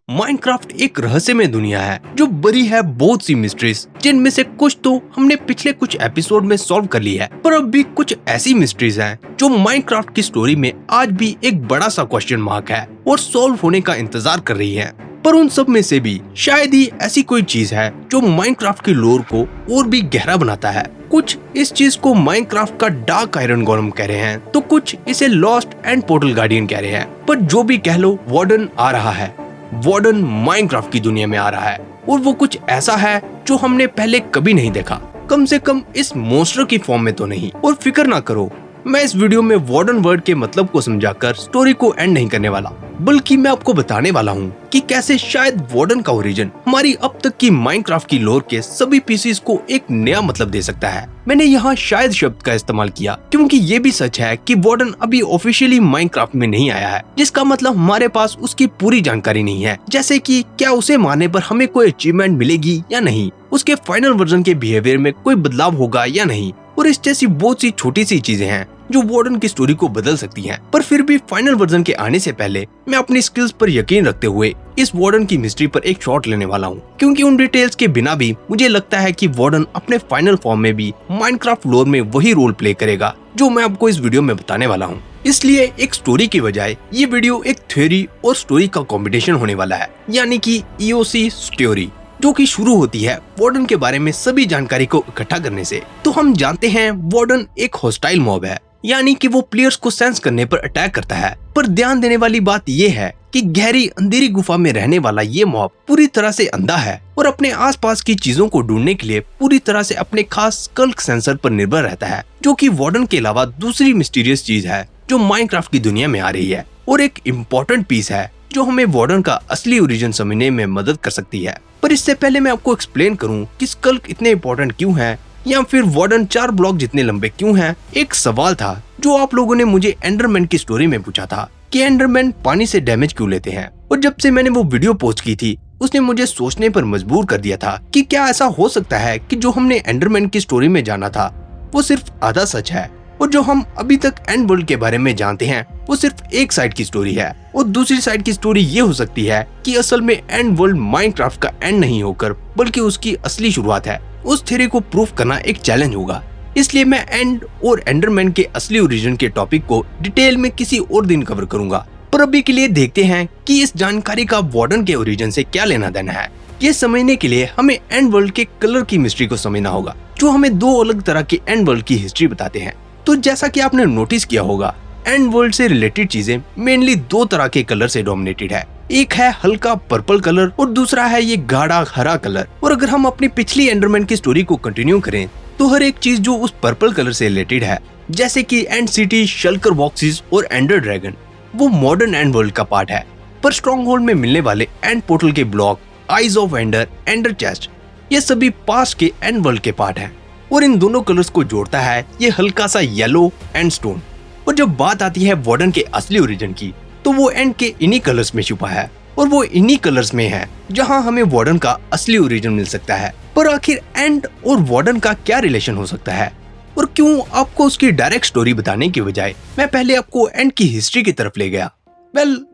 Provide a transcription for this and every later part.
Minecraft एक रहस्यमय दुनिया है जो भरी है बहुत सी मिस्ट्रीज, जिनमें से कुछ तो हमने पिछले कुछ एपिसोड में सॉल्व कर ली है, पर अब भी कुछ ऐसी मिस्ट्रीज हैं जो माइनक्राफ्ट की स्टोरी में आज भी एक बड़ा सा क्वेश्चन मार्क है और सॉल्व होने का इंतजार कर रही है। पर उन सब में से भी शायद ही ऐसी कोई चीज है जो माइनक्राफ्ट की लोर को और भी गहरा बनाता है। कुछ इस चीज को माइनक्राफ्ट का डार्क आयरन गोलम कह रहे हैं, तो कुछ इसे लॉस्ट एंड पोर्टल गार्डियन कह रहे हैं। पर जो भी कह लो, वार्डन आ रहा है। वार्डन माइनक्राफ्ट की दुनिया में आ रहा है और वो कुछ ऐसा है जो हमने पहले कभी नहीं देखा, कम से कम इस मॉन्स्टर की फॉर्म में तो नहीं। और फिक्र ना करो, मैं इस वीडियो में वार्डन वर्ड के मतलब को समझाकर स्टोरी को एंड नहीं करने वाला, बल्कि मैं आपको बताने वाला हूँ कि कैसे शायद वार्डन का ओरिजिन हमारी अब तक की माइनक्राफ्ट की लोर के सभी पीसेस को एक नया मतलब दे सकता है। मैंने यहाँ शायद शब्द का इस्तेमाल किया क्योंकि ये भी सच है कि वार्डन अभी ऑफिशियली माइनक्राफ्ट में नहीं आया है, जिसका मतलब हमारे पास उसकी पूरी जानकारी नहीं है, जैसे कि क्या उसे मारने पर हमें कोई अचीवमेंट मिलेगी या नहीं, उसके फाइनल वर्जन के बिहेवियर में कोई बदलाव होगा या नहीं, और इस जैसी बहुत सी छोटी सी चीजें हैं जो वार्डन की स्टोरी को बदल सकती हैं। पर फिर भी फाइनल वर्जन के आने से पहले मैं अपनी स्किल्स पर यकीन रखते हुए इस वार्डन की मिस्ट्री पर एक शॉट लेने वाला हूँ, क्योंकि उन डिटेल्स के बिना भी मुझे लगता है कि वार्डन अपने फाइनल फॉर्म में भी माइनक्राफ्ट लोर में वही रोल प्ले करेगा जो मैं आपको इस वीडियो में बताने वाला हूँ। इसलिए एक स्टोरी की बजाय ये वीडियो एक थ्योरी और स्टोरी का कॉम्बिनेशन होने वाला है, यानी कि EOC स्टोरी, जो कि शुरू होती है वार्डन के बारे में सभी जानकारी को इकट्ठा करने से। तो हम जानते हैं वार्डन एक हॉस्टाइल मॉब है, यानी कि वो प्लेयर्स को सेंस करने पर अटैक करता है। पर ध्यान देने वाली बात ये है कि गहरी अंधेरी गुफा में रहने वाला ये मॉब पूरी तरह से अंधा है और अपने आसपास की चीजों को ढूंढने के लिए पूरी तरह से अपने खास स्कल्क सेंसर पर निर्भर रहता है, जो कि वार्डन के अलावा दूसरी मिस्टीरियस चीज है जो माइनक्राफ्ट की दुनिया में आ रही है, और एक इम्पोर्टेंट पीस है जो हमें वार्डन का असली ओरिजिन समझने में मदद कर सकती है। पर इससे पहले मैं आपको एक्सप्लेन करूं कि स्कल्क इतने इम्पोर्टेंट क्यों है, या फिर वार्डन 4 ब्लॉक जितने लंबे क्यों हैं। एक सवाल था जो आप लोगों ने मुझे एंडरमैन की स्टोरी में पूछा था कि एंडरमैन पानी से डैमेज क्यों लेते हैं, और जब से मैंने वो वीडियो पोस्ट की थी उसने मुझे सोचने पर मजबूर कर दिया था कि क्या ऐसा हो सकता है कि जो हमने एंडरमैन की स्टोरी में जाना था वो सिर्फ आधा सच है, और जो हम अभी तक एंड वर्ल्ड के बारे में जानते हैं वो सिर्फ एक साइड की स्टोरी है, और दूसरी साइड की स्टोरी ये हो सकती है कि असल में एंड वर्ल्ड माइनक्राफ्ट का एंड नहीं होकर बल्कि उसकी असली शुरुआत है। उस थ्योरी को प्रूफ करना एक चैलेंज होगा, इसलिए मैं एंड और एंडरमैन के असली ओरिजिन के टॉपिक को डिटेल में किसी और दिन कवर करूंगा। पर अभी के लिए देखते हैं कि इस जानकारी का वार्डन के ओरिजिन से क्या लेना देना है। ये समझने के लिए हमें एंड वर्ल्ड के कलर की मिस्ट्री को समझना होगा, जो हमें 2 अलग तरह के एंड वर्ल्ड की हिस्ट्री बताते हैं। तो जैसा कि आपने नोटिस किया होगा, एंड वर्ल्ड से रिलेटेड चीजें मेनली 2 तरह के कलर से डोमिनेटेड है। एक है हल्का पर्पल कलर और दूसरा है ये गाढ़ा हरा कलर। और अगर हम अपनी पिछली एंडरमैन की स्टोरी को कंटिन्यू करें तो हर एक चीज जो उस पर्पल कलर से रिलेटेड है, जैसे कि एंड सिटी, शल्कर बॉक्सेस और एंडर ड्रैगन, वो मॉडर्न एंड वर्ल्ड का पार्ट है। पर स्ट्रॉन्ग होल्ड में मिलने वाले एंड पोर्टल के block, eyes of ender, ender chest, ये सभी पास्ट के एंड वर्ल्ड के पार्ट है, और इन दोनों कलर्स को जोड़ता है ये हल्का सा येलो एंड स्टोन। और जब बात आती है वार्डन के असली ओरिजिन की, तो वो एंड के इन्हीं कलर्स में छुपा है, और वो इन्हीं कलर्स में है जहां हमें वार्डन का असली ओरिजिन मिल सकता है। पर आखिर एंड और वार्डन का क्या रिलेशन हो सकता है, और क्यों आपको उसकी डायरेक्ट स्टोरी बताने की बजाय मैं पहले आपको एंड की हिस्ट्री की तरफ ले गया।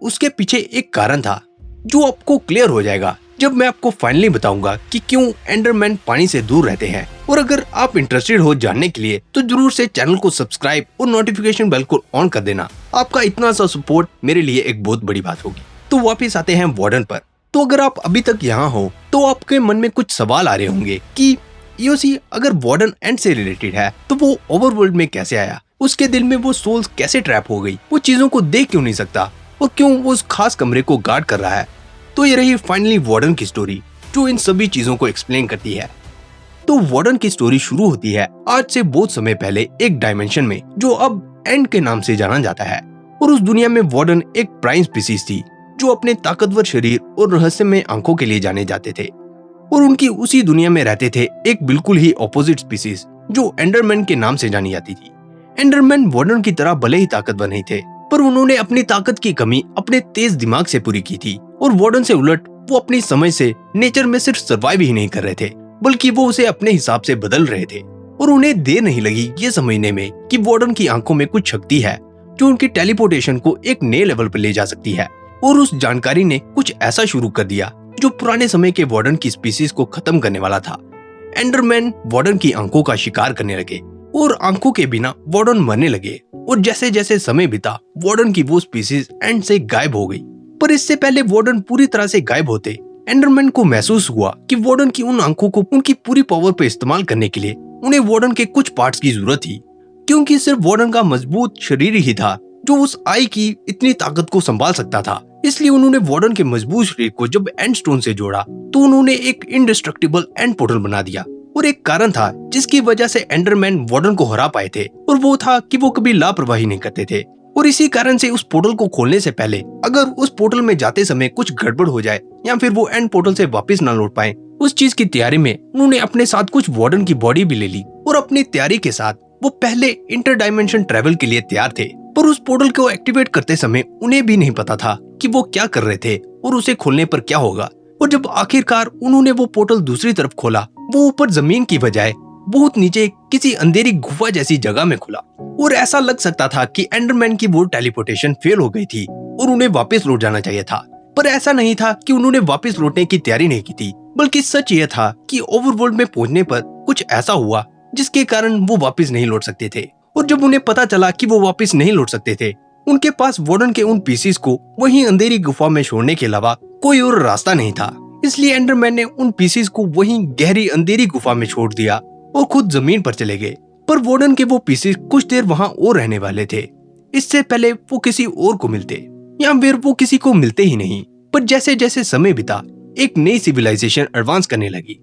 उसके पीछे एक कारण था जो आपको क्लियर हो जाएगा जब मैं आपको फाइनली बताऊंगा कि क्यों एंडरमैन पानी से दूर रहते हैं। और अगर आप इंटरेस्टेड हो जानने के लिए तो जरूर से चैनल को सब्सक्राइब और नोटिफिकेशन बेल को ऑन कर देना। आपका इतना सा सपोर्ट मेरे लिए एक बहुत बड़ी बात होगी। तो वापस आते हैं वार्डन पर। तो अगर आप अभी तक यहाँ हो तो आपके मन में कुछ सवाल आ रहे होंगे कि EOC अगर वार्डन एंड से रिलेटेड है तो वो ओवरवर्ल्ड में कैसे आया, उसके दिल में वो सोल्स कैसे ट्रैप हो गई, वो चीजों को देख क्यों नहीं सकता, और क्यों वो उस खास कमरे को गार्ड कर रहा है। तो ये रही फाइनली वार्डन की स्टोरी जो इन सभी चीजों को एक्सप्लेन करती है। तो वार्डन की स्टोरी शुरू होती है आज से बहुत समय पहले एक डायमेंशन में जो अब एंड के नाम से जाना जाता है, और उस दुनिया में वार्डन एक प्राइम स्पीसीज थी जो अपने ताकतवर शरीर और रहस्यमय आंखों के लिए जाने जाते थे, और उनकी उसी दुनिया में रहते थे एक बिल्कुल ही ऑपोजिट स्पीसीज जो एंडरमैन के नाम से जानी जाती थी। एंडरमैन वार्डन की तरह भले ही ताकतवर नहीं थे, पर उन्होंने अपनी ताकत की कमी अपने तेज दिमाग से पूरी की थी, और वार्डन से उलट वो अपनी समझ से नेचर में सिर्फ सर्वाइव ही नहीं कर रहे थे बल्कि वो उसे अपने हिसाब से बदल रहे थे। और उन्हें देर नहीं लगी ये समझने में कि वार्डन की आंखों में कुछ शक्ति है जो उनकी टेलीपोर्टेशन को एक नए लेवल पर ले जा सकती है। और उस जानकारी ने कुछ ऐसा शुरू कर दिया जो पुराने समय के वार्डन की स्पीसीज को खत्म करने वाला था। एंडरमैन वार्डन की आंखों का शिकार करने लगे और आंखों के बिना वार्डन मरने लगे और जैसे जैसे समय बीता वार्डन की वो स्पीसीज एंड से गायब हो गई। पर इससे पहले वार्डन पूरी तरह से गायब होते एंडरमैन को महसूस हुआ कि वार्डन की उन आंखों को उनकी पूरी पावर पे इस्तेमाल करने के लिए उन्हें वार्डन के कुछ पार्ट्स की जरूरत थी, क्योंकि सिर्फ वार्डन का मजबूत शरीर ही था जो उस आई की इतनी ताकत को संभाल सकता था। इसलिए उन्होंने वार्डन के मजबूत शरीर को जब एंड स्टोन से जोड़ा तो उन्होंने एक इंडिस्ट्रक्टिबल एंड पोर्टल बना दिया। और एक कारण था जिसकी वजह से एंडरमैन वार्डन को हरा पाए थे, और वो था कि वो कभी लापरवाही नहीं करते थे। और इसी कारण से उस पोर्टल को खोलने से पहले अगर उस पोर्टल में जाते समय कुछ गड़बड़ हो जाए या फिर वो एंड पोर्टल से वापस ना लौट पाए, उस चीज की तैयारी में उन्होंने अपने साथ कुछ वार्डन की बॉडी भी ले ली और अपनी तैयारी के साथ वो पहले इंटर डायमेंशन ट्रेवल के लिए तैयार थे। पर उस पोर्टल को एक्टिवेट करते समय उन्हें भी नहीं पता था कि वो क्या कर रहे थे और उसे खोलने पर क्या होगा। और जब आखिरकार उन्होंने वो पोर्टल दूसरी तरफ खोला, वो ऊपर जमीन की बजाय बहुत नीचे किसी अंधेरी गुफा जैसी जगह में खुला और ऐसा लग सकता था कि एंडरमैन की वो टेलीपोर्टेशन फेल हो गई थी और उन्हें वापस लौट जाना चाहिए था। पर ऐसा नहीं था कि उन्होंने वापस लौटने की तैयारी नहीं की थी, बल्कि सच यह था कि ओवरवर्ल्ड में पहुंचने पर कुछ ऐसा हुआ जिसके कारण वो वापस नहीं लौट सकते थे। और जब उन्हें पता चला कि वो वापस नहीं लौट सकते थे, उनके पास वार्डन के उन पीसेस को वहीं अंधेरी गुफा में छोड़ने के अलावा कोई और रास्ता नहीं था। इसलिए एंडरमैन ने उन पीसेस को वहीं गहरी अंधेरी गुफा में छोड़ दिया और खुद जमीन पर चले गए। पर वार्डन के वो पीसेस कुछ देर वहां और रहने वाले थे, इससे पहले वो किसी और को मिलते या फिर वो किसी को मिलते ही नहीं। पर जैसे जैसे समय बीता एक नई सिविलाइजेशन एडवांस करने लगी,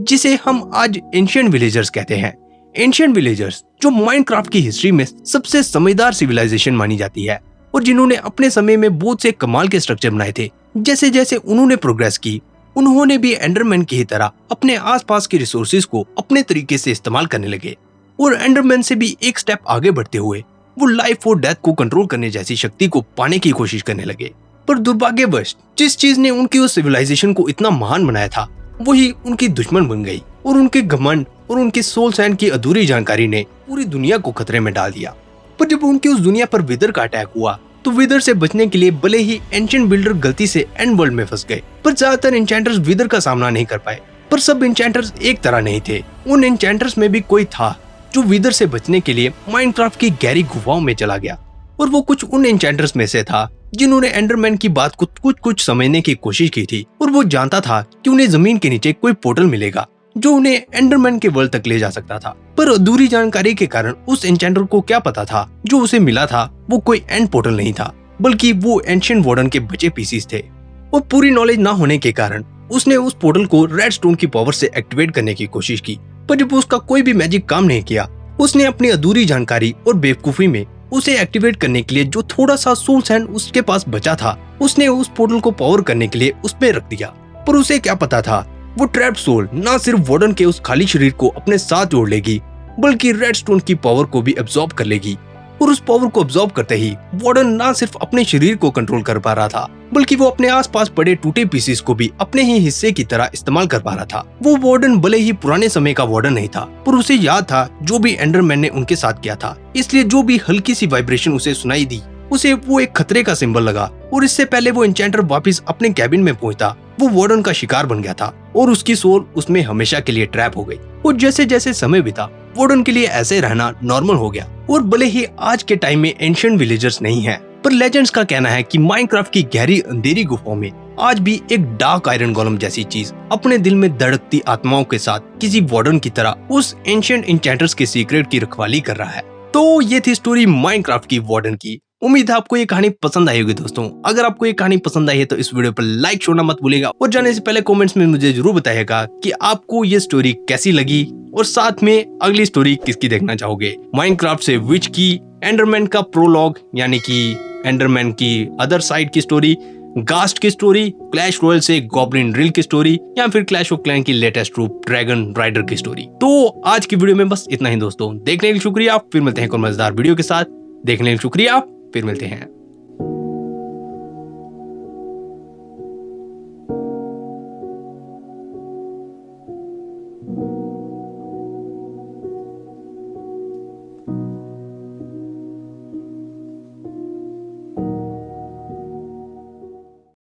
जिसे हम आज एंशिएंट विलेजर्स कहते हैं। एंशिएंट विलेजर्स जो माइनक्राफ्ट की हिस्ट्री में सबसे समझदार सिविलाइजेशन मानी जाती है और जिन्होंने अपने समय में बहुत से कमाल के स्ट्रक्चर बनाए थे। जैसे जैसे उन्होंने प्रोग्रेस की, उन्होंने भी एंडरमैन की ही तरह अपने आसपास के रिसोर्सेज को अपने तरीके से इस्तेमाल करने लगे और एंडरमैन से भी एक स्टेप आगे बढ़ते हुए वो लाइफ और डेथ को कंट्रोल करने जैसी शक्ति को पाने की कोशिश करने लगे। पर दुर्भाग्यवश जिस चीज ने उनकी उस सिविलाइजेशन को इतना महान बनाया था, वही उनकी दुश्मन बन गई और उनके घमंड और उनके सोल सैंड की अधूरी जानकारी ने पूरी दुनिया को खतरे में डाल दिया। पर जब उनकी उस दुनिया पर विदर का अटैक हुआ तो विदर से बचने के लिए भले ही एंशिएंट बिल्डर गलती से एंड वर्ल्ड में फंस गए, पर ज्यादातर एन्चेंटर्स विदर का सामना नहीं कर पाए। पर सब एन्चेंटर्स एक तरह नहीं थे। उन एन्चेंटर्स में भी कोई था जो विदर से बचने के लिए माइनक्राफ्ट की गहरी गुफाओं में चला गया, और वो कुछ उन एन्चेंटर्स में से था जिन्होंने एंडरमैन की बात को कुछ समझने की कोशिश की थी। और वो जानता था कि उन्हें जमीन के नीचे कोई पोर्टल मिलेगा जो उन्हें एंडरमैन के वर्ल्ड तक ले जा सकता था। पर अधूरी जानकारी के कारण उस एन्चेंटर को क्या पता था जो उसे मिला था वो कोई एंड पोर्टल नहीं था, बल्कि वो एंशिएंट वार्डन के बचे पीसीस थे। और पूरी नॉलेज ना होने के कारण उसने उस पोर्टल को रेड स्टोन की पावर से एक्टिवेट करने की कोशिश की। पर जब उसका कोई भी मैजिक काम नहीं किया, उसने अपनी अधूरी जानकारी और बेवकूफी में उसे एक्टिवेट करने के लिए जो थोड़ा सा सोल सैंड उसके पास बचा था, उसने उस पोर्टल को पावर करने के लिए उसमें रख दिया। पर उसे क्या पता था वो ट्रैप्ड सोल ना सिर्फ वार्डन के उस खाली शरीर को अपने साथ जोड़ लेगी, बल्कि रेड स्टोन की पावर को भी एब्जॉर्ब कर लेगी। और उस पावर को एब्जॉर्ब करते ही वार्डन ना सिर्फ अपने शरीर को कंट्रोल कर पा रहा था, बल्कि वो अपने आसपास पड़े टूटे पीसेस को भी अपने ही हिस्से की तरह इस्तेमाल कर पा रहा था। वो वार्डन भले ही पुराने समय का वार्डन नहीं था, पर उसे याद था जो भी एंडरमैन ने उनके साथ किया था। इसलिए जो भी हल्की सी वाइब्रेशन उसे सुनाई दी, उसे वो एक खतरे का सिंबल लगा। और इससे पहले वो एन्चेंटर वापस अपने कैबिन में पहुंचता, वो वार्डन का शिकार बन गया था और उसकी सोल उसमें हमेशा के लिए ट्रैप हो गई। और जैसे जैसे समय बीता, वार्डन के लिए ऐसे रहना नॉर्मल हो गया। और भले ही आज के टाइम में एंशिएंट विलेजर्स नहीं है, पर लेजेंड्स का कहना है कि माइनक्राफ्ट की गहरी अंधेरी गुफाओं में आज भी एक डार्क आयरन गोलम जैसी चीज अपने दिल में धड़कती आत्माओं के साथ किसी वार्डन की तरह उस एंशिएंट एन्चेंटर्स के सीक्रेट की रखवाली कर रहा है। तो ये थी स्टोरी माइनक्राफ्ट की वार्डन की। उम्मीद है आपको ये कहानी पसंद आई होगी दोस्तों। अगर आपको ये कहानी पसंद आई है तो इस वीडियो पर लाइक छोड़ना मत भूलिएगा, और जाने से पहले कमेंट्स में मुझे जरूर बताइएगा कि आपको ये स्टोरी कैसी लगी और साथ में अगली स्टोरी किसकी देखना चाहोगे, माइनक्राफ्ट से विच की, एंडरमैन का प्रोलॉग यानी कि एंडरमैन की अदर साइड की स्टोरी, गास्ट की स्टोरी, क्लैश रॉयल से गॉब्लिन ड्रिल की स्टोरी, या फिर क्लैश ऑफ क्लैन की लेटेस्ट रूप ड्रैगन राइडर की स्टोरी। तो आज की वीडियो में बस इतना ही दोस्तों। देखने के लिए शुक्रिया, फिर मिलते हैं कोई मजेदार वीडियो के साथ। देखने के लिए शुक्रिया, फिर मिलते हैं।